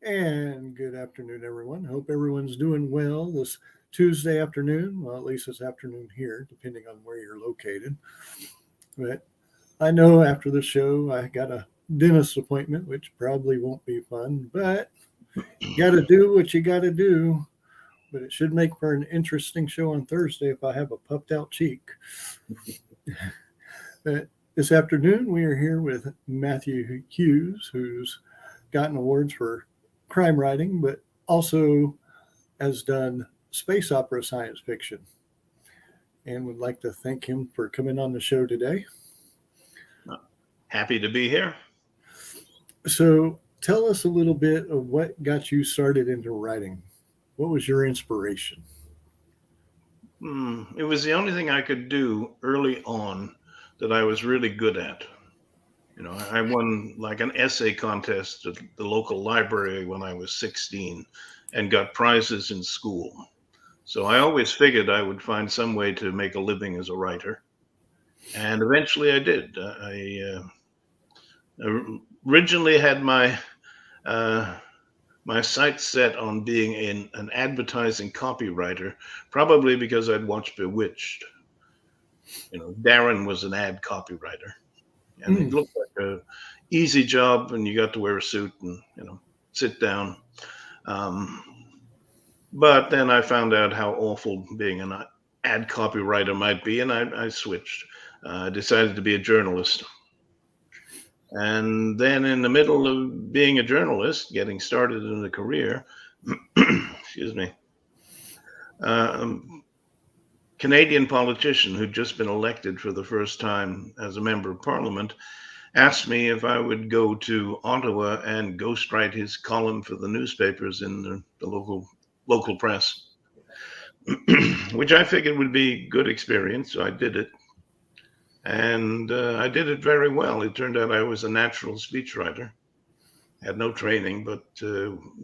And good afternoon, everyone. Hope everyone's doing well this Tuesday afternoon. Well, at least it's afternoon here, depending on where you're located. But I know after the show, I got a dentist appointment, which probably won't be fun, but you got to do what you got to do. But it should make for an interesting show on Thursday if I have a puffed out cheek. But this afternoon, we are here with Matthew Hughes, who's gotten awards for crime writing, but also has done space opera science fiction. And would like to thank him for coming on the show today. Happy to be here. So tell us a little bit of what got you started into writing. What was your inspiration? It was the only thing I could do early on that I was really good at. You know, I won like an essay contest at the local library when I was 16 and got prizes in school. So I always figured I would find some way to make a living as a writer. And eventually I did. I originally had my sights set on being an advertising copywriter, probably because I'd watched Bewitched. You know, Darren was an ad copywriter. And it looked like an easy job, and you got to wear a suit and, you know, sit down. But then I found out how awful being an ad copywriter might be, and I switched. I decided to be a journalist. And then in the middle of being a journalist, getting started in a career, excuse me, Canadian politician who'd just been elected for the first time as a member of parliament asked me if I would go to Ottawa and ghostwrite his column for the newspapers in the local press, which I figured would be good experience. So I did it. And I did it very well. It turned out I was a natural speechwriter. Had no training, but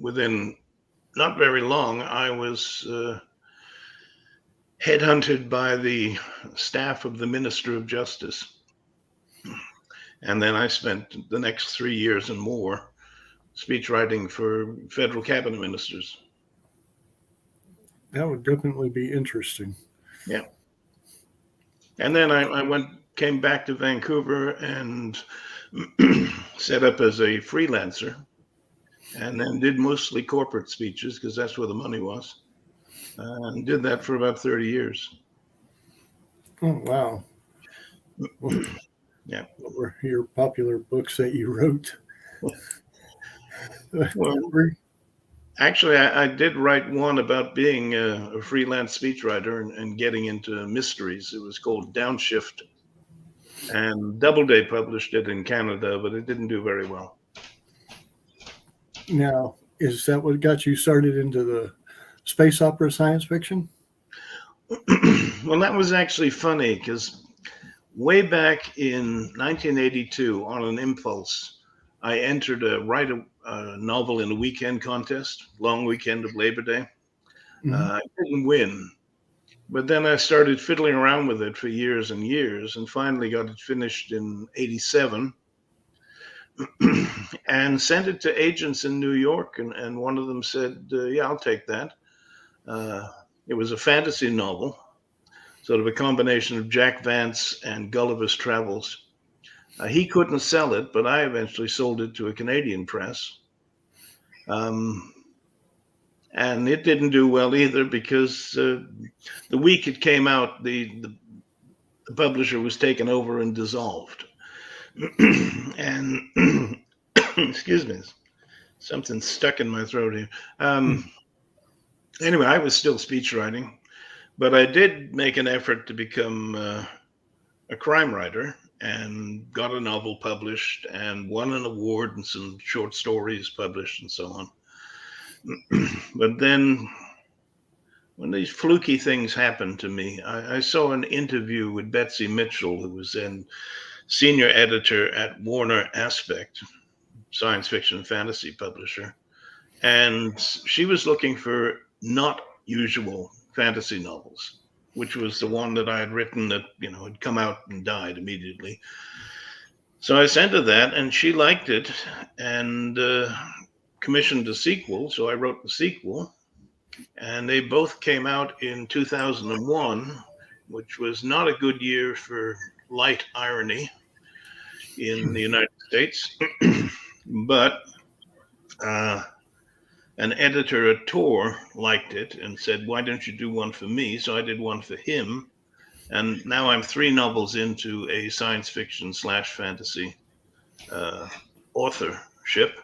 within not very long, I was headhunted by the staff of the Minister of Justice. And then I spent the next 3 years and more speechwriting for federal cabinet ministers. That would definitely be interesting. Yeah. And then I came back to Vancouver and set up as a freelancer, and then did mostly corporate speeches because that's where the money was. And did that for about 30 years. Oh, wow. Yeah. What were your popular books that you wrote? Well, actually, I did write one about being a freelance speechwriter and getting into mysteries. It was called Downshift. And Doubleday published it in Canada, but it didn't do very well. Now, is that what got you started into the space opera science fiction? Well, that was actually funny because way back in 1982, on an impulse, I entered write a novel in a weekend contest, long weekend of Labor Day. I didn't win, but then I started fiddling around with it for years and years, and finally got it finished in 87 and sent it to agents in New York. And one of them said, yeah, I'll take that. It was a fantasy novel, sort of a combination of Jack Vance and Gulliver's Travels. He couldn't sell it, but I eventually sold it to a Canadian press. And it didn't do well either because the week it came out, the publisher was taken over and dissolved. And excuse me, something stuck in my throat here. Anyway, I was still speech writing, but I did make an effort to become a crime writer and got a novel published and won an award and some short stories published and so on. But then when these fluky things happened to me, I saw an interview with Betsy Mitchell, who was then senior editor at Warner Aspect, science fiction and fantasy publisher. And she was looking for not usual fantasy novels, which was the one that I had written that, had come out and died immediately. So I sent her that, and she liked it and commissioned a sequel. So I wrote the sequel, and they both came out in 2001, which was not a good year for light irony in the United States. But an editor at Tor liked it and said, "Why don't you do one for me?" So I did one for him. And now I'm 3 novels into a science fiction / fantasy authorship.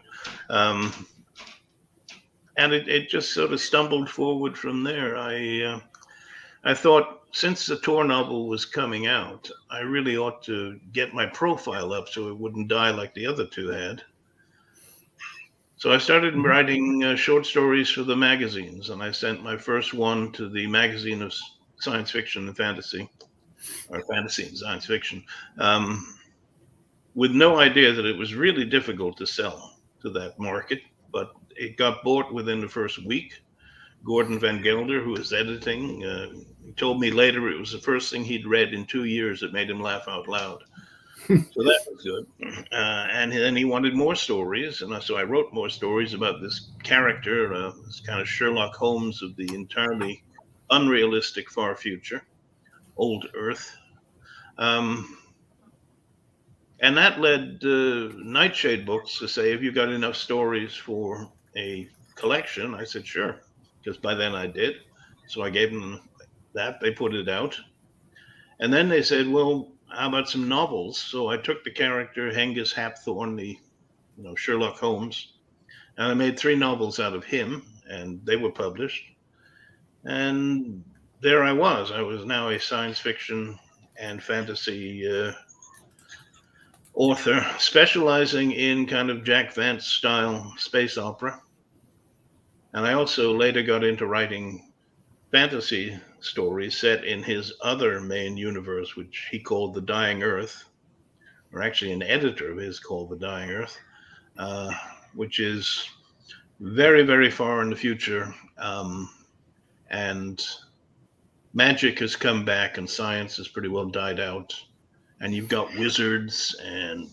And it just sort of stumbled forward from there. I thought, since the Tor novel was coming out, I really ought to get my profile up so it wouldn't die like the other 2 had. So I started writing short stories for the magazines, and I sent my first one to the Magazine of Science Fiction and Fantasy, or Fantasy and Science Fiction, with no idea that it was really difficult to sell to that market, but it got bought within the first week. Gordon Van Gelder, who was editing, he told me later it was the first thing he'd read in 2 years that made him laugh out loud. So that was good. And then he wanted more stories. And so I wrote more stories about this character, this kind of Sherlock Holmes of the entirely unrealistic far future, old Earth. And that led Nightshade Books to say, "Have you got enough stories for a collection?" I said, "Sure," because by then I did. So I gave them that. They put it out. And then they said, "Well, how about some novels?" So I took the character Hengist Hapthorne, the Sherlock Holmes, and I made 3 novels out of him, and they were published. And there I was. I was now a science fiction and fantasy author, specializing in kind of Jack Vance style space opera. And I also later got into writing fantasy stories set in his other main universe, which he called The Dying Earth, or actually an editor of his called The Dying Earth, which is very, very far in the future. And magic has come back and science has pretty well died out. And you've got wizards and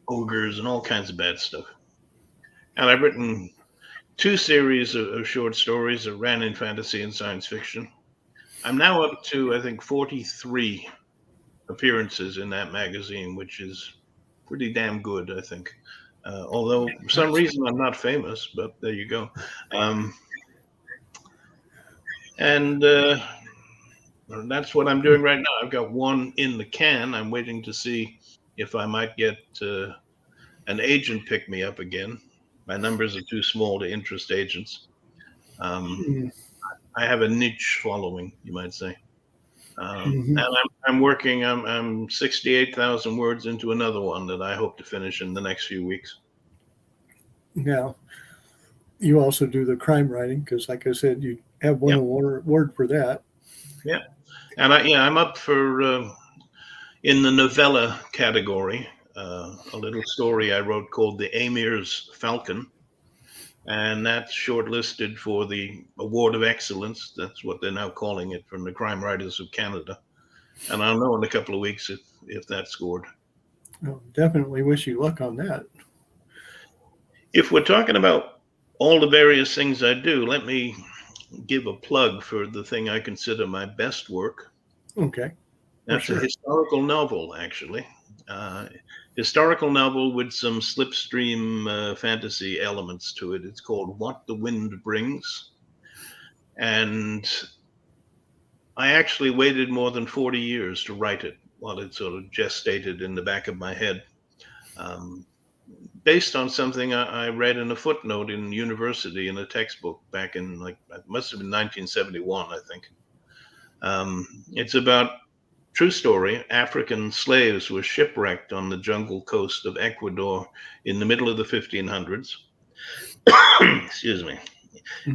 ogres and all kinds of bad stuff. And I've written 2 series of short stories that ran in fantasy and science fiction. I'm now up to, I think, 43 appearances in that magazine, which is pretty damn good, I think. Although for some reason I'm not famous, but there you go. And that's what I'm doing right now. I've got 1 in the can. I'm waiting to see if I might get an agent pick me up again. My numbers are too small to interest agents. I have a niche following, you might say. And I'm working. I'm 68,000 words into another one that I hope to finish in the next few weeks. Now, you also do the crime writing because, like I said, you have won award for that. Yeah, and I'm up for in the novella category. A little story I wrote called "The Emir's Falcon," and that's shortlisted for the Award of Excellence. That's what they're now calling it from the Crime Writers of Canada. And I'll know in a couple of weeks if that scored. Oh, definitely wish you luck on that. If we're talking about all the various things I do, let me give a plug for the thing I consider my best work. Okay. That's a historical novel, actually. Historical novel with some slipstream fantasy elements to it. It's called What the Wind Brings. And I actually waited more than 40 years to write it while it sort of gestated in the back of my head. um, based on something I read in a footnote in university in a textbook back in, like, it must have been 1971, I think. It's about true story. African slaves were shipwrecked on the jungle coast of Ecuador in the middle of the 1500s. Excuse me.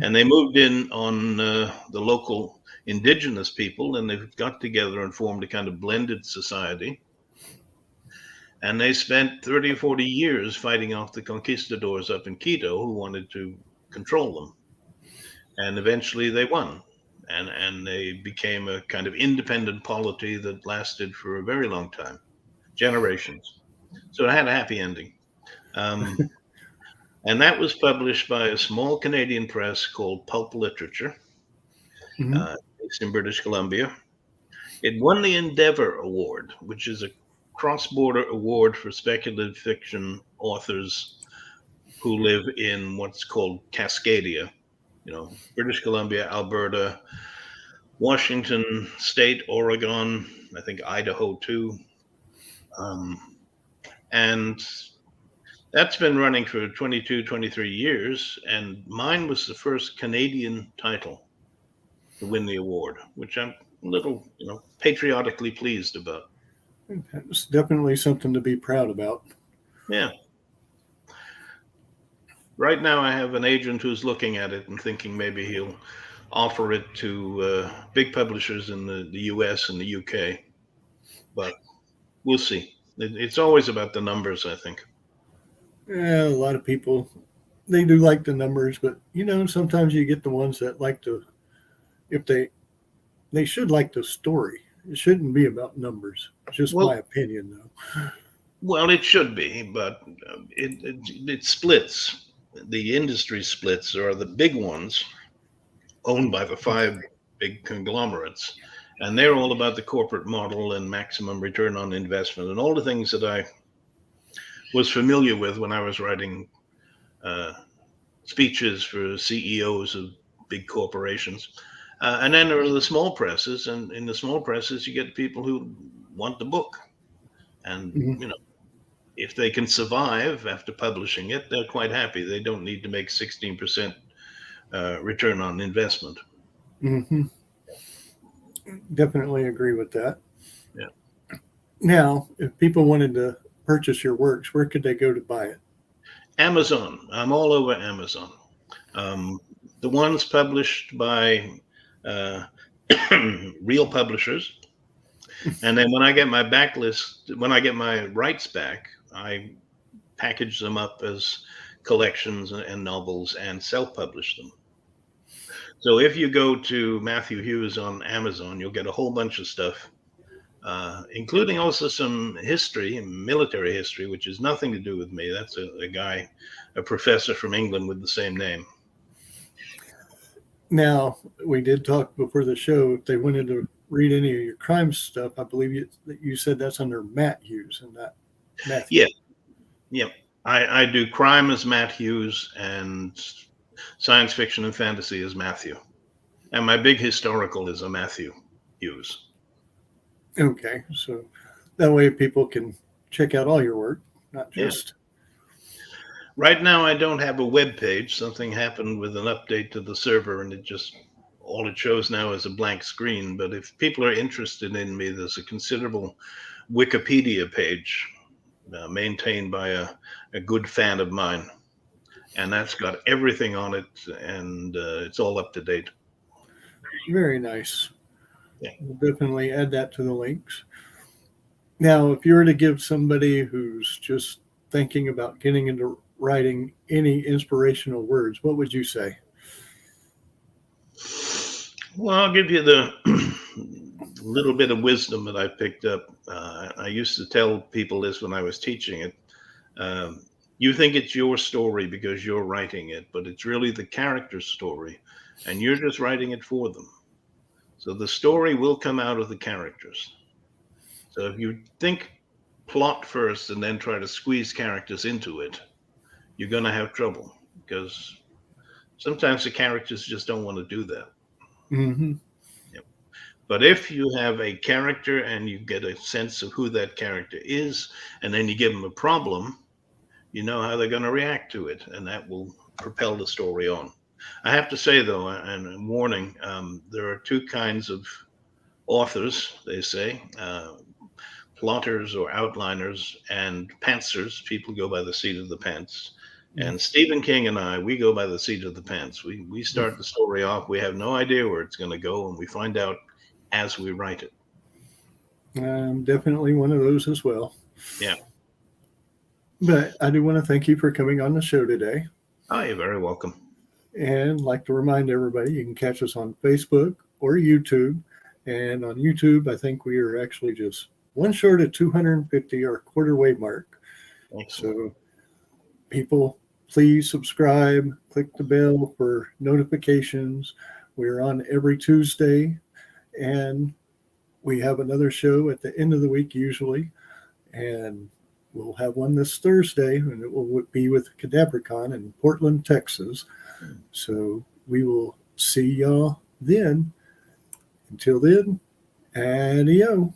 And they moved in on the local indigenous people, and they've got together and formed a kind of blended society. And they spent 30 or 40 years fighting off the conquistadors up in Quito who wanted to control them. And eventually they won. And they became a kind of independent polity that lasted for a very long time, generations. So it had a happy ending. Um, and that was published by a small Canadian press called Pulp Literature, Mhm. based in British Columbia. It won the Endeavor Award, which is a cross-border award for speculative fiction authors who live in what's called Cascadia, British Columbia, Alberta, Washington State, Oregon, I think Idaho too. And that's been running for 22, 23 years. And mine was the first Canadian title to win the award, which I'm a little, patriotically pleased about. It's definitely something to be proud about. Yeah. Right now, I have an agent who's looking at it and thinking maybe he'll offer it to big publishers in the US and the UK. But we'll see. It's always about the numbers, I think. Yeah, a lot of people, they do like the numbers, but sometimes you get the ones that like to, if they should like the story. It shouldn't be about numbers. It's just my Well, opinion, though. well, it should be, but it splits. The industry splits. There are the big ones owned by the five big conglomerates, and they're all about the corporate model and maximum return on investment and all the things that I was familiar with when I was writing uh, speeches for CEOs of big corporations. And then there are the small presses, and in the small presses, you get people who want the book. And, Mhm. if they can survive after publishing it, they're quite happy. They don't need to make 16% return on investment. Mhm. Definitely agree with that. Yeah. Now, if people wanted to purchase your works, where could they go to buy it? Amazon. I'm all over Amazon. Um, the ones published by uh, real publishers. And then when I get my rights back, I package them up as collections and novels and self-publish them. So if you go to Matthew Hughes on Amazon, you'll get a whole bunch of stuff, including also some history, military history, which has nothing to do with me. That's a guy, a professor from England with the same name. Now, we did talk before the show. If they wanted to read any of your crime stuff, I believe you said that's under Matt Hughes and not Matthew. Yeah, yeah. I do crime as Matt Hughes and science fiction and fantasy as Matthew. And my big historical is a Matthew Hughes. Okay, so that way people can check out all your work, not Yeah. just. Right now, I don't have a web page. Something happened with an update to the server, and all it shows now is a blank screen. But if people are interested in me, there's a considerable Wikipedia page maintained by a good fan of mine. And that's got everything on it, and it's all up to date. Very nice. Yeah. We'll definitely add that to the links. Now, if you were to give somebody who's just thinking about getting into writing any inspirational words, what would you say? Well, I'll give you the little bit of wisdom that I picked up. I used to tell people this when I was teaching it. You think it's your story because you're writing it, but it's really the character's story, and you're just writing it for them. So the story will come out of the characters. So if you think plot first and then try to squeeze characters into it, you're going to have trouble because sometimes the characters just don't want to do that. Mm-hmm. Yep. But if you have a character and you get a sense of who that character is, and then you give them a problem, you know how they're going to react to it, and that will propel the story on. I have to say, though, and a warning, there are two kinds of authors, they say, plotters or outliners, and pantsers. People go by the seat of the pants. And Stephen King and I, we go by the seat of the pants. We start the story off. We have no idea where it's going to go, and we find out as we write it. I'm definitely one of those as well. Yeah. But I do want to thank you for coming on the show today. Oh, you're very welcome. And like to remind everybody, you can catch us on Facebook or YouTube. And on YouTube, I think we are actually just one short of 250, our quarter-way mark. Excellent. So people, please subscribe, click the bell for notifications. We're on every Tuesday, and we have another show at the end of the week usually. And we'll have one this Thursday, and it will be with Cadavercon in Portland, Texas. So we will see y'all then. Until then, adios.